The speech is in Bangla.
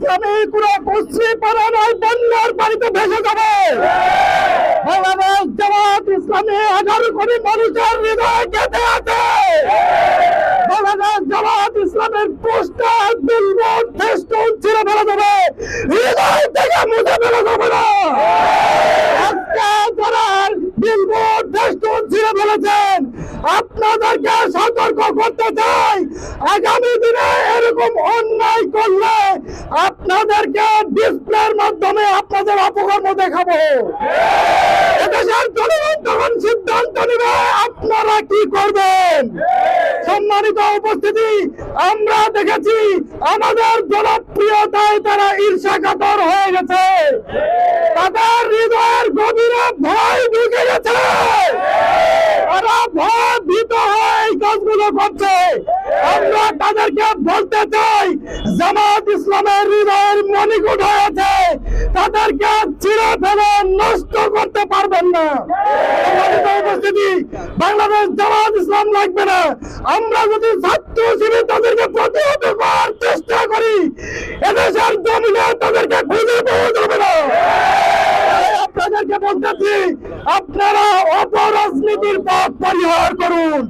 ইসলামী কোন কুশ্রী পারা নয়, বন্যার পানিতে ভেসে যাবে। বাংলাদেশ জামাত ইসলামী 11 কোটি মানুষের হৃদয় গেঁথে আছে। বাংলাদেশ জামাত ইসলামের পোস্টার, বিলবোর্ড, ফেস্টুন ছিঁড়ে ফেলা যাবে, হৃদয় থেকে মুছে ফেলা যাবে না। আজকে যারা বিলবোর্ড, ফেস্টুন ছিঁড়ে ফেলেছেন, আপনাদেরকে সতর্ক করতে চাই, আগামী দিনে এরকম অন্যায় করলে আপনাদেরকে ডিসপ্লের মাধ্যমে আপনাদের অপকর্ম দেখাবো। এদেশের জনগণ তখন সিদ্ধান্ত নেবে আপনারা কি করবেন। সম্মানিত উপস্থিতি, আমরা দেখেছি আমাদের জনপ্রিয়তায় তারা ঈর্ষাকাতর হয়ে গেছে, তাদের হৃদয়ের গভীরে ভয় ঢুকে গেছে, তারা ভয় ভীত হয়ে এই কাজগুলো করছে। আমরা তাদেরকে বলতে চাই, জামাত ইসলামের হৃদয়ের মণিকূট হয়েছে, তাদেরকে ছিঁড়ে ফেলে নষ্ট করতে পারবেন না। সম্মানিত উপস্থিতি, বাংলাদেশ জামাত ইসলাম লাগবে না। আমরা যদি ছাত্র হিসেবে তাদেরকে প্রতিহত করার চেষ্টা করি, এদেশের জমিনে তাদেরকে খুঁজে পাওয়া যাবে না। আপনাদেরকে বলতেছি, আপনারা অপরাজনীতির পথ পরিহার করুন।